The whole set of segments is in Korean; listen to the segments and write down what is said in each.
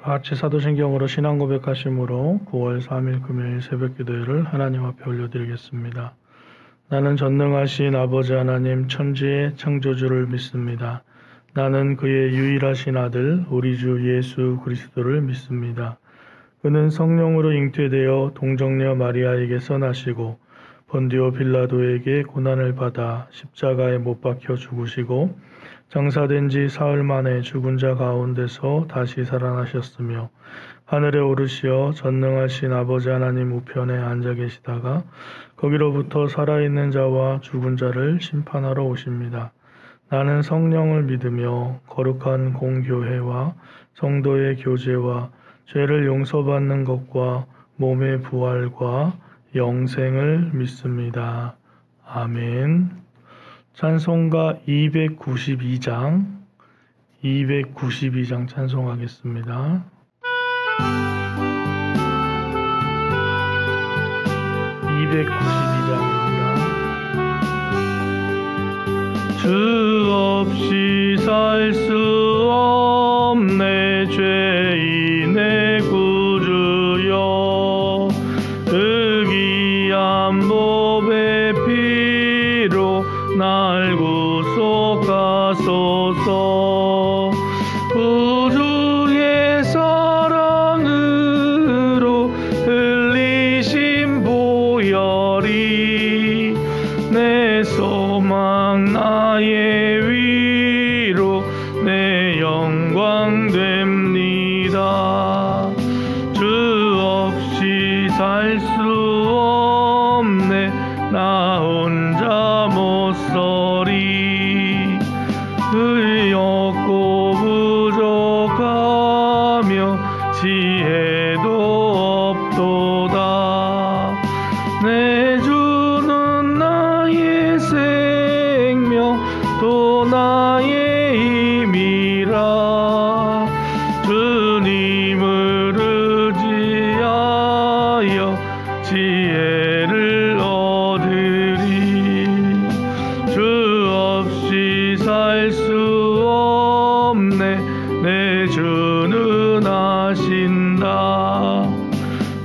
같이 사도신경으로 신앙 고백하심으로 9월 3일 금요일 새벽기도회를 하나님 앞에 올려드리겠습니다. 나는 전능하신 아버지 하나님 천지의 창조주를 믿습니다. 나는 그의 유일하신 아들 우리 주 예수 그리스도를 믿습니다. 그는 성령으로 잉태되어 동정녀 마리아에게서 나시고 본디오 빌라도에게 고난을 받아 십자가에 못 박혀 죽으시고 장사된 지 사흘 만에 죽은 자 가운데서 다시 살아나셨으며 하늘에 오르시어 전능하신 아버지 하나님 우편에 앉아 계시다가 거기로부터 살아있는 자와 죽은 자를 심판하러 오십니다. 나는 성령을 믿으며 거룩한 공교회와 성도의 교제와 죄를 용서받는 것과 몸의 부활과 영생을 믿습니다. 아멘. 찬송가 292장 찬송하겠습니다. 292장입니다. 주 없이 살 수 없네 죄인의 구주여 그 귀한 몸의 피로 날 구속하소서. 구주의 사랑으로 흘리신 보혈이 내 소망 나의 위로 내 영광 됩니다. 주 없이 살 수 없네 나 혼자 못 서리. 의욕 없고 부족하며 지혜도 없도다. 내 주는 나의 생명 또 나의 힘이라. 주님을 의지하여 지혜를 얻으리. 주 없이 살 수 없네 내 주는 아신다.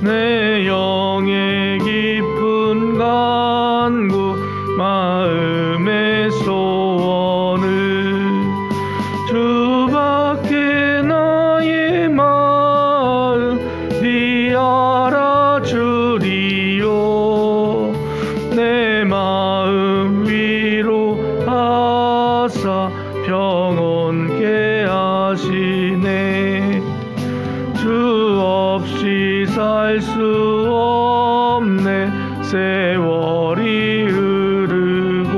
내 영의 깊은 간구 마음의 소원을 주밖에 나의 마음이 알아주리요. 내 마음 위로하사 평온케 하시네. 주 없이 살 수 없네 세월이 흐르고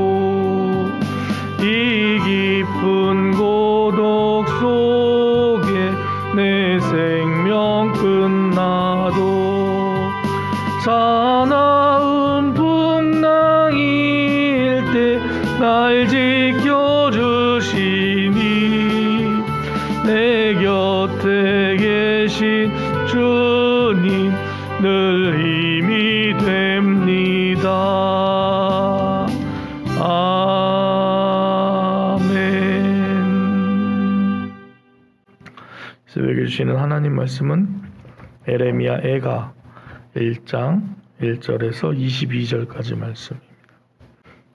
이 깊은 고독 속에 내 생명 끝나도 사나운 풍랑일 때 날 지켜주시니 내 곁에 계신 주님 늘 힘이 됩니다. 아멘. 새벽에 주시는 하나님 말씀은 에레미야 애가 1장 1절에서 22절까지 말씀입니다.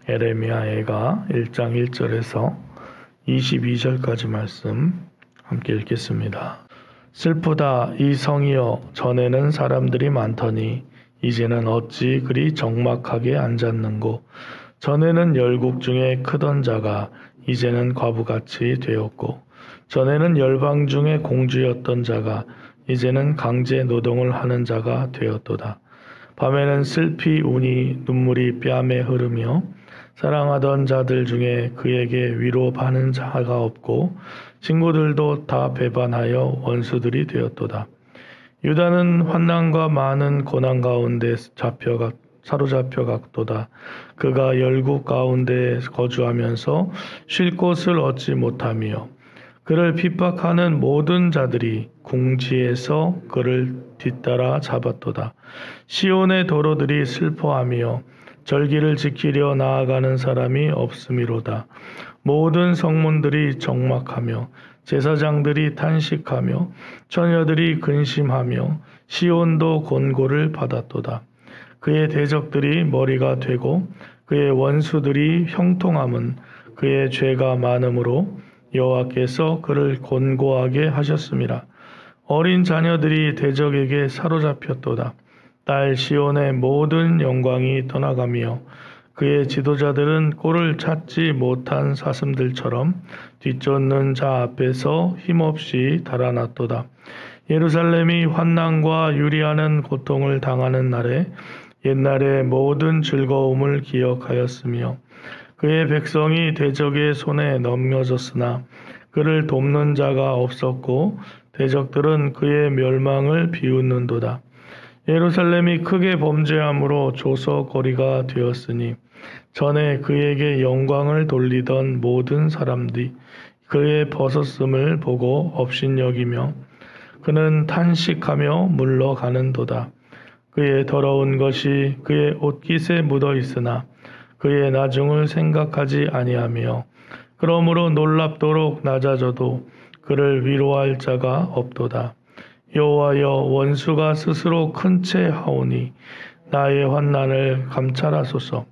에레미야 애가 1장 1절에서 22절까지 말씀 함께 읽겠습니다. 슬프다 이 성이여 전에는 사람들이 많더니 이제는 어찌 그리 적막하게 앉았는고. 전에는 열국 중에 크던 자가 이제는 과부같이 되었고 전에는 열방 중에 공주였던 자가 이제는 강제 노동을 하는 자가 되었도다. 밤에는 슬피 우니 눈물이 뺨에 흐르며 사랑하던 자들 중에 그에게 위로받는 자가 없고 친구들도 다 배반하여 원수들이 되었도다. 유다는 환난과 많은 고난 가운데 사로잡혀 갔도다. 그가 열국 가운데 거주하면서 쉴 곳을 얻지 못하며 그를 핍박하는 모든 자들이 궁지에서 그를 뒤따라 잡았도다. 시온의 도로들이 슬퍼하며 절기를 지키려 나아가는 사람이 없음이로다. 모든 성문들이 적막하며 제사장들이 탄식하며 처녀들이 근심하며 시온도 곤고를 받았도다. 그의 대적들이 머리가 되고 그의 원수들이 형통함은 그의 죄가 많음으로 여호와께서 그를 곤고하게 하셨음이라. 어린 자녀들이 대적에게 사로잡혔도다. 딸 시온의 모든 영광이 떠나가며 그의 지도자들은 꼴을 찾지 못한 사슴들처럼 뒤쫓는 자 앞에서 힘없이 달아났도다. 예루살렘이 환난과 유리하는 고통을 당하는 날에 옛날의 모든 즐거움을 기억하였으며 그의 백성이 대적의 손에 넘겨졌으나 그를 돕는 자가 없었고 대적들은 그의 멸망을 비웃는도다. 예루살렘이 크게 범죄함으로 조석거리가 되었으니 전에 그에게 영광을 돌리던 모든 사람들이 그의 벗었음을 보고 업신여기며 그는 탄식하며 물러가는도다. 그의 더러운 것이 그의 옷깃에 묻어 있으나 그의 나중을 생각하지 아니하며 그러므로 놀랍도록 낮아져도 그를 위로할 자가 없도다. 여호와여, 원수가 스스로 큰 채 하오니 나의 환난을 감찰하소서.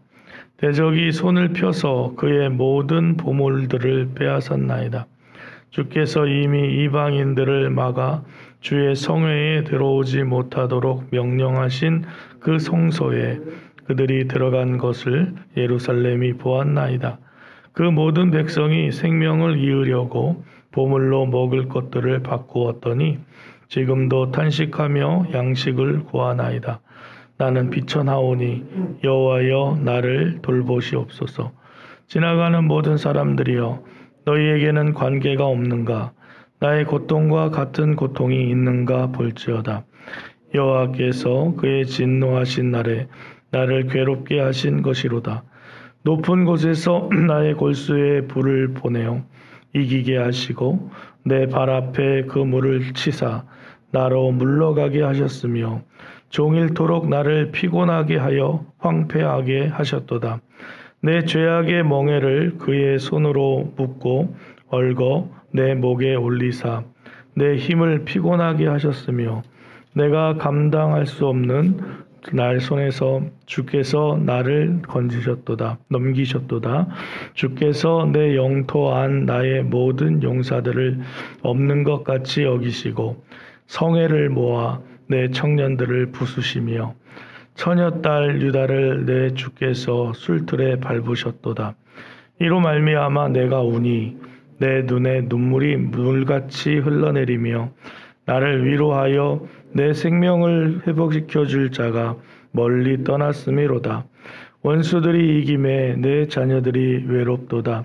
대적이 손을 펴서 그의 모든 보물들을 빼앗았나이다. 주께서 이미 이방인들을 막아 주의 성회에 들어오지 못하도록 명령하신 그 성소에 그들이 들어간 것을 예루살렘이 보았나이다. 그 모든 백성이 생명을 이으려고 보물로 먹을 것들을 바꾸었더니 지금도 탄식하며 양식을 구하나이다. 나는 비천하오니 여호와여, 나를 돌보시옵소서. 지나가는 모든 사람들이여, 너희에게는 관계가 없는가? 나의 고통과 같은 고통이 있는가 볼지어다. 여호와께서 그의 진노하신 날에 나를 괴롭게 하신 것이로다. 높은 곳에서 나의 골수에 불을 보내어 이기게 하시고 내 발 앞에 그 물을 치사 나로 물러가게 하셨으며 종일토록 나를 피곤하게 하여 황폐하게 하셨도다. 내 죄악의 멍에를 그의 손으로 묶고 얽어 내 목에 올리사 내 힘을 피곤하게 하셨으며 내가 감당할 수 없는 날 손에서 주께서 나를 넘기셨도다. 주께서 내 영토 안 나의 모든 용사들을 없는 것 같이 여기시고 성회를 모아 내 청년들을 부수시며 처녀딸 유다를 내 주께서 술틀에 밟으셨도다. 이로 말미암아 내가 우니 내 눈에 눈물이 물같이 흘러내리며 나를 위로하여 내 생명을 회복시켜 줄 자가 멀리 떠났음이로다. 원수들이 이김에 내 자녀들이 외롭도다.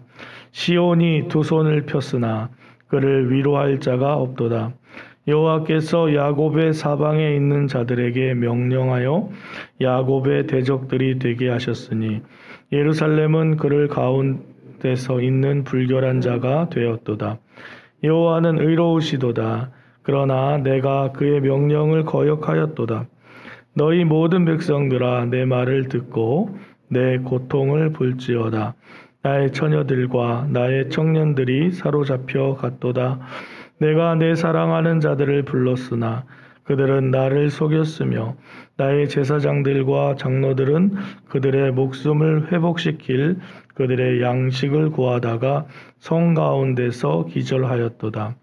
시온이 두 손을 폈으나 그를 위로할 자가 없도다. 여호와께서 야곱의 사방에 있는 자들에게 명령하여 야곱의 대적들이 되게 하셨으니 예루살렘은 그를 가운데서 있는 불결한 자가 되었도다. 여호와는 의로우시도다. 그러나 내가 그의 명령을 거역하였도다. 너희 모든 백성들아, 내 말을 듣고 내 고통을 볼지어다. 나의 처녀들과 나의 청년들이 사로잡혀 갔도다. 내가 내 사랑하는 자들을 불렀으나 그들은 나를 속였으며 나의 제사장들과 장로들은 그들의 목숨을 회복시킬 그들의 양식을 구하다가 성 가운데서 기절하였도다.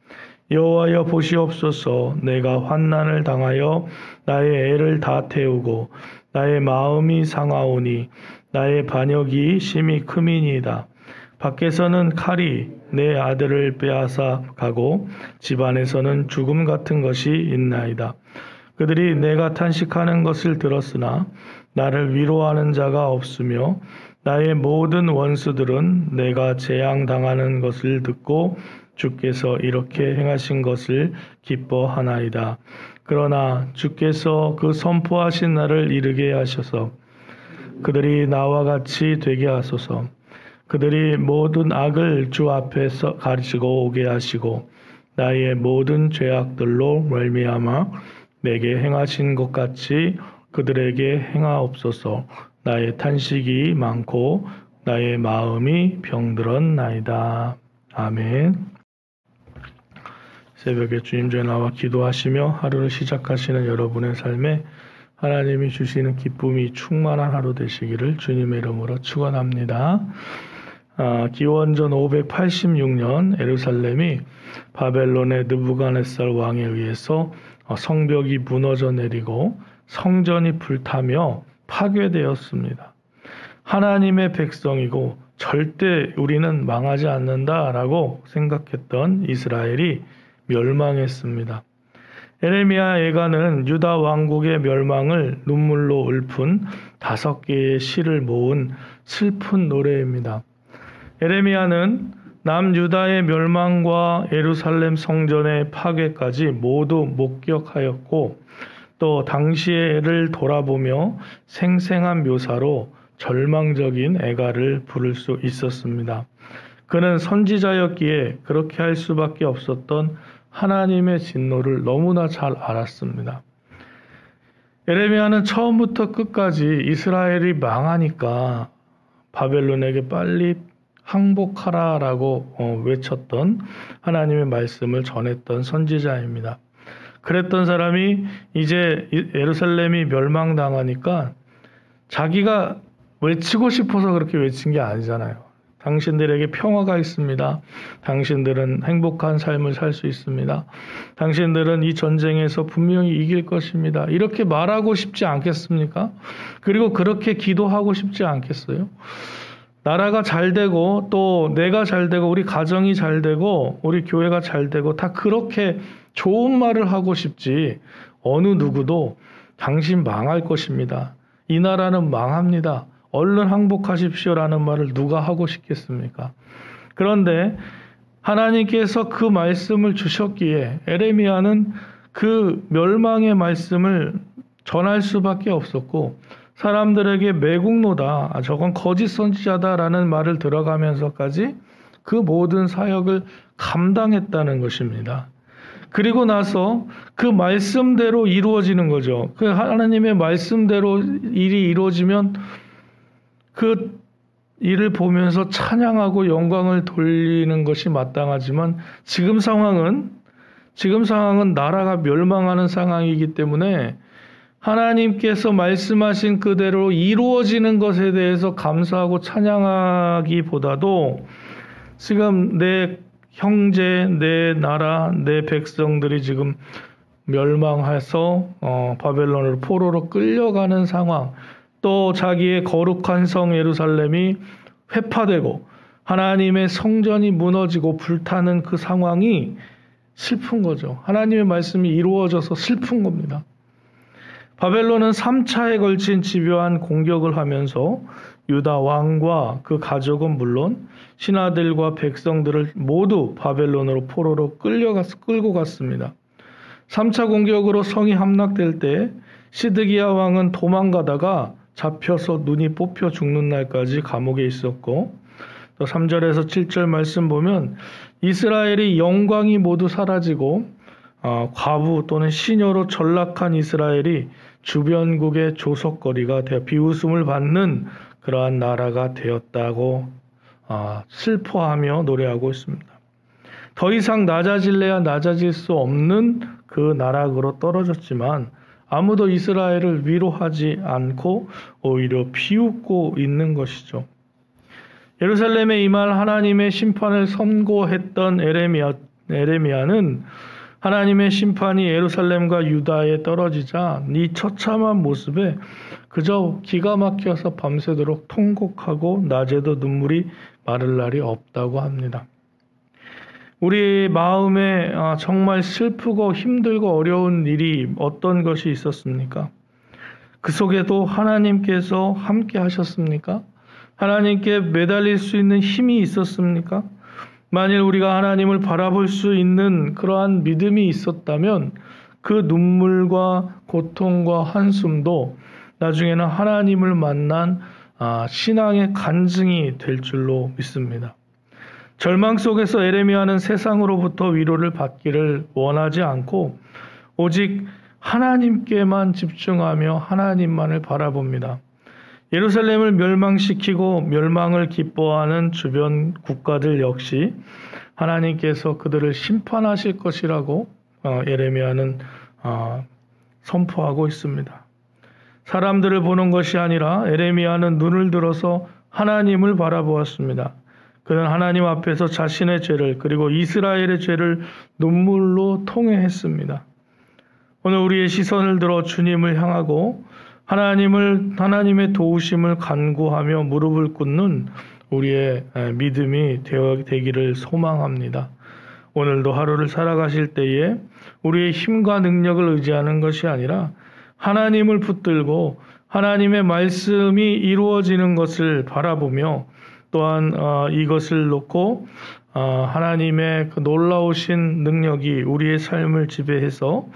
여호와여, 보시옵소서. 내가 환난을 당하여 나의 애를 다 태우고 나의 마음이 상하오니 나의 반역이 심히 크미니이다. 밖에서는 칼이 내 아들을 빼앗아 가고 집안에서는 죽음 같은 것이 있나이다. 그들이 내가 탄식하는 것을 들었으나 나를 위로하는 자가 없으며 나의 모든 원수들은 내가 재앙당하는 것을 듣고 주께서 이렇게 행하신 것을 기뻐하나이다. 그러나 주께서 그 선포하신 날을 이르게 하셔서 그들이 나와 같이 되게 하소서. 그들이 모든 악을 주 앞에서 가르치고 오게 하시고 나의 모든 죄악들로 말미암아 내게 행하신 것 같이 그들에게 행하옵소서. 나의 탄식이 많고 나의 마음이 병들었나이다. 아멘. 새벽에 주님께 나와 기도하시며 하루를 시작하시는 여러분의 삶에 하나님이 주시는 기쁨이 충만한 하루 되시기를 주님의 이름으로 축원합니다. 기원전 586년 예루살렘이 바벨론의 느부갓네살 왕에 의해서 성벽이 무너져 내리고 성전이 불타며 파괴되었습니다. 하나님의 백성이고 절대 우리는 망하지 않는다라고 생각했던 이스라엘이 멸망했습니다. 에레미야 예가는 유다 왕국의 멸망을 눈물로 읊은 5개의 시를 모은 슬픈 노래입니다. 에레미야는 남유다의 멸망과 예루살렘 성전의 파괴까지 모두 목격하였고 또 당시를 돌아보며 생생한 묘사로 절망적인 애가를 부를 수 있었습니다. 그는 선지자였기에 그렇게 할 수밖에 없었던 하나님의 진노를 너무나 잘 알았습니다. 에레미야는 처음부터 끝까지 이스라엘이 망하니까 바벨론에게 빨리 항복하라라고 외쳤던 하나님의 말씀을 전했던 선지자입니다. 그랬던 사람이 이제 예루살렘이 멸망당하니까 자기가 외치고 싶어서 그렇게 외친 게 아니잖아요. 당신들에게 평화가 있습니다. 당신들은 행복한 삶을 살 수 있습니다. 당신들은 이 전쟁에서 분명히 이길 것입니다. 이렇게 말하고 싶지 않겠습니까? 그리고 그렇게 기도하고 싶지 않겠어요? 나라가 잘 되고 또 내가 잘 되고 우리 가정이 잘 되고 우리 교회가 잘 되고 다 그렇게 좋은 말을 하고 싶지 어느 누구도 당신 망할 것입니다. 이 나라는 망합니다. 얼른 항복하십시오라는 말을 누가 하고 싶겠습니까? 그런데 하나님께서 그 말씀을 주셨기에 에레미야는 그 멸망의 말씀을 전할 수밖에 없었고 사람들에게 매국노다, 저건 거짓 선지자다라는 말을 들어가면서까지 그 모든 사역을 감당했다는 것입니다. 그리고 나서 그 말씀대로 이루어지는 거죠. 그 하나님의 말씀대로 일이 이루어지면 그 일을 보면서 찬양하고 영광을 돌리는 것이 마땅하지만 지금 상황은 나라가 멸망하는 상황이기 때문에 하나님께서 말씀하신 그대로 이루어지는 것에 대해서 감사하고 찬양하기보다도 지금 내 형제, 내 나라, 내 백성들이 지금 멸망해서 바벨론으로 포로로 끌려가는 상황, 또 자기의 거룩한 성 예루살렘이 회파되고 하나님의 성전이 무너지고 불타는 그 상황이 슬픈 거죠. 하나님의 말씀이 이루어져서 슬픈 겁니다. 바벨론은 3차에 걸친 집요한 공격을 하면서 유다 왕과 그 가족은 물론 신하들과 백성들을 모두 바벨론으로 포로로 끌고 갔습니다. 3차 공격으로 성이 함락될 때 시드기야 왕은 도망가다가 잡혀서 눈이 뽑혀 죽는 날까지 감옥에 있었고 또 3절에서 7절 말씀 보면 이스라엘의 영광이 모두 사라지고 과부 또는 시녀로 전락한 이스라엘이 주변국의 조석거리가 되어 비웃음을 받는 그러한 나라가 되었다고 슬퍼하며 노래하고 있습니다. 더 이상 낮아질래야 낮아질 수 없는 그 나락으로 떨어졌지만 아무도 이스라엘을 위로하지 않고 오히려 비웃고 있는 것이죠. 예루살렘에 임할 하나님의 심판을 선고했던 에레미야는 하나님의 심판이 예루살렘과 유다에 떨어지자 이 처참한 모습에 그저 기가 막혀서 밤새도록 통곡하고 낮에도 눈물이 마를 날이 없다고 합니다. 우리 마음에 정말 슬프고 힘들고 어려운 일이 어떤 것이 있었습니까? 그 속에도 하나님께서 함께 하셨습니까? 하나님께 매달릴 수 있는 힘이 있었습니까? 만일 우리가 하나님을 바라볼 수 있는 그러한 믿음이 있었다면 그 눈물과 고통과 한숨도 나중에는 하나님을 만난 신앙의 간증이 될 줄로 믿습니다. 절망 속에서 에레미야는 세상으로부터 위로를 받기를 원하지 않고 오직 하나님께만 집중하며 하나님만을 바라봅니다. 예루살렘을 멸망시키고 멸망을 기뻐하는 주변 국가들 역시 하나님께서 그들을 심판하실 것이라고 예레미야는 선포하고 있습니다. 사람들을 보는 것이 아니라 예레미야는 눈을 들어서 하나님을 바라보았습니다. 그는 하나님 앞에서 자신의 죄를 그리고 이스라엘의 죄를 눈물로 통회했습니다. 오늘 우리의 시선을 들어 주님을 향하고 하나님의 도우심을 간구하며 무릎을 꿇는 우리의 믿음이 되기를 소망합니다. 오늘도 하루를 살아가실 때에 우리의 힘과 능력을 의지하는 것이 아니라 하나님을 붙들고 하나님의 말씀이 이루어지는 것을 바라보며 또한 이것을 놓고 하나님의 그 놀라우신 능력이 우리의 삶을 지배해서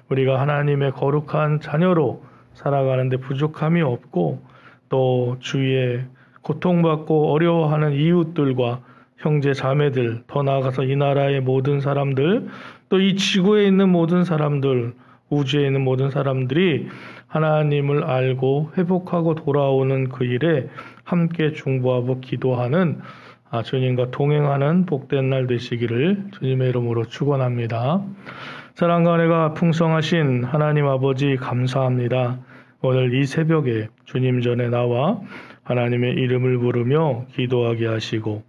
우리가 하나님의 거룩한 자녀로 살아가는데 부족함이 없고 또 주위에 고통받고 어려워하는 이웃들과 형제 자매들, 더 나아가서 이 나라의 모든 사람들, 또 이 지구에 있는 모든 사람들, 우주에 있는 모든 사람들이 하나님을 알고 회복하고 돌아오는 그 일에 함께 중보하고 기도하는 주님과 동행하는 복된 날 되시기를 주님의 이름으로 축원합니다. 사랑과 은혜가 풍성하신 하나님 아버지 감사합니다. 오늘 이 새벽에 주님 전에 나와 하나님의 이름을 부르며 기도하게 하시고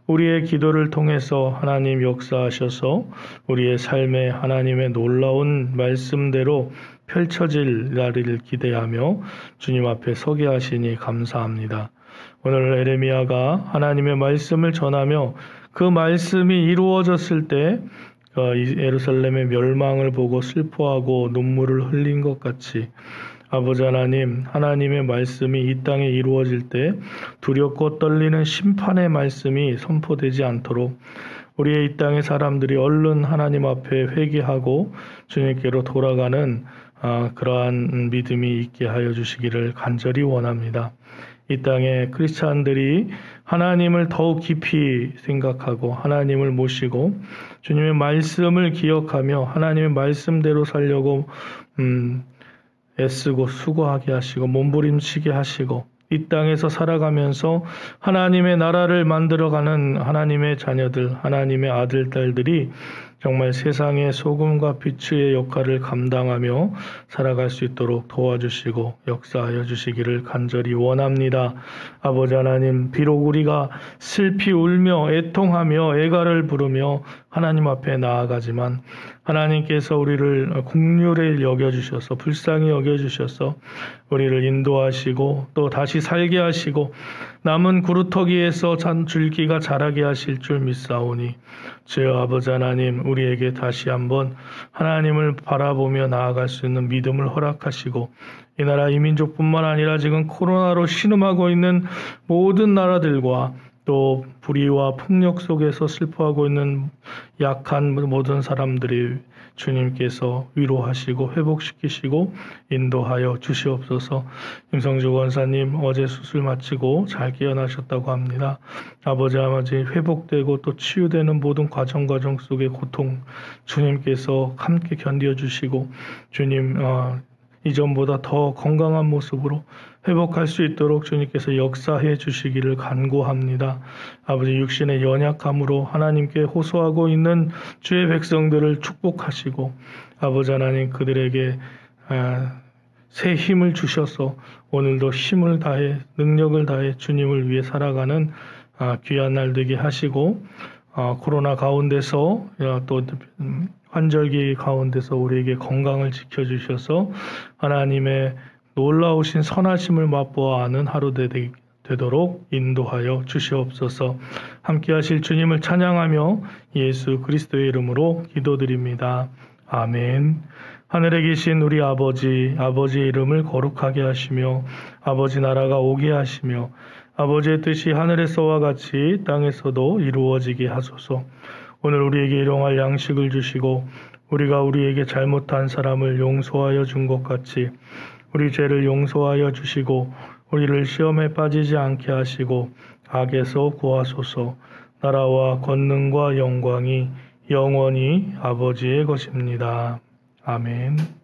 우리의 기도를 통해서 하나님 역사하셔서 우리의 삶에 하나님의 놀라운 말씀대로 펼쳐질 날을 기대하며 주님 앞에 서게 하시니 감사합니다. 오늘 예레미야가 하나님의 말씀을 전하며 그 말씀이 이루어졌을 때 예루살렘의 멸망을 보고 슬퍼하고 눈물을 흘린 것 같이 아버지 하나님, 하나님의 말씀이 이 땅에 이루어질 때 두렵고 떨리는 심판의 말씀이 선포되지 않도록 우리의 이 땅의 사람들이 얼른 하나님 앞에 회개하고 주님께로 돌아가는 그러한 믿음이 있게 하여 주시기를 간절히 원합니다. 이 땅의 크리스찬들이 하나님을 더욱 깊이 생각하고 하나님을 모시고 주님의 말씀을 기억하며 하나님의 말씀대로 살려고 애쓰고 수고하게 하시고 몸부림치게 하시고 이 땅에서 살아가면서 하나님의 나라를 만들어가는 하나님의 자녀들, 하나님의 아들, 딸들이 정말 세상의 소금과 빛의 역할을 감당하며 살아갈 수 있도록 도와주시고 역사하여 주시기를 간절히 원합니다. 아버지 하나님, 비록 우리가 슬피 울며 애통하며 애가를 부르며 하나님 앞에 나아가지만 하나님께서 우리를 긍휼히 여겨주셔서 불쌍히 여겨주셔서 우리를 인도하시고 또 다시 살게 하시고 남은 구루터기에서 줄기가 자라게 하실 줄 믿사오니 주여 아버지 하나님, 우리에게 다시 한번 하나님을 바라보며 나아갈 수 있는 믿음을 허락하시고 이 나라 이민족뿐만 아니라 지금 코로나로 신음하고 있는 모든 나라들과 또 불의와 폭력 속에서 슬퍼하고 있는 약한 모든 사람들이 주님께서 위로하시고 회복시키시고 인도하여 주시옵소서. 임성주 권사님 어제 수술 마치고 잘 깨어나셨다고 합니다. 아버지 회복되고 또 치유되는 모든 과정 속의 고통 주님께서 함께 견뎌주시고 주님 이전보다 더 건강한 모습으로 회복할 수 있도록 주님께서 역사해 주시기를 간구합니다. 아버지 육신의 연약함으로 하나님께 호소하고 있는 주의 백성들을 축복하시고 아버지 하나님 그들에게 새 힘을 주셔서 오늘도 힘을 다해 능력을 다해 주님을 위해 살아가는 귀한 날 되게 하시고 코로나 가운데서 또 환절기 가운데서 우리에게 건강을 지켜주셔서 하나님의 놀라우신 선하심을 맛보아 아는 하루 되도록 인도하여 주시옵소서. 함께 하실 주님을 찬양하며 예수 그리스도의 이름으로 기도드립니다. 아멘. 하늘에 계신 우리 아버지의 이름을 거룩하게 하시며 아버지 나라가 오게 하시며 아버지의 뜻이 하늘에서와 같이 땅에서도 이루어지게 하소서. 오늘 우리에게 일용할 양식을 주시고 우리가 우리에게 잘못한 사람을 용서하여 준 것 같이 우리 죄를 용서하여 주시고 우리를 시험에 빠지지 않게 하시고 악에서 구하소서. 나라와 권능과 영광이 영원히 아버지의 것입니다. 아멘.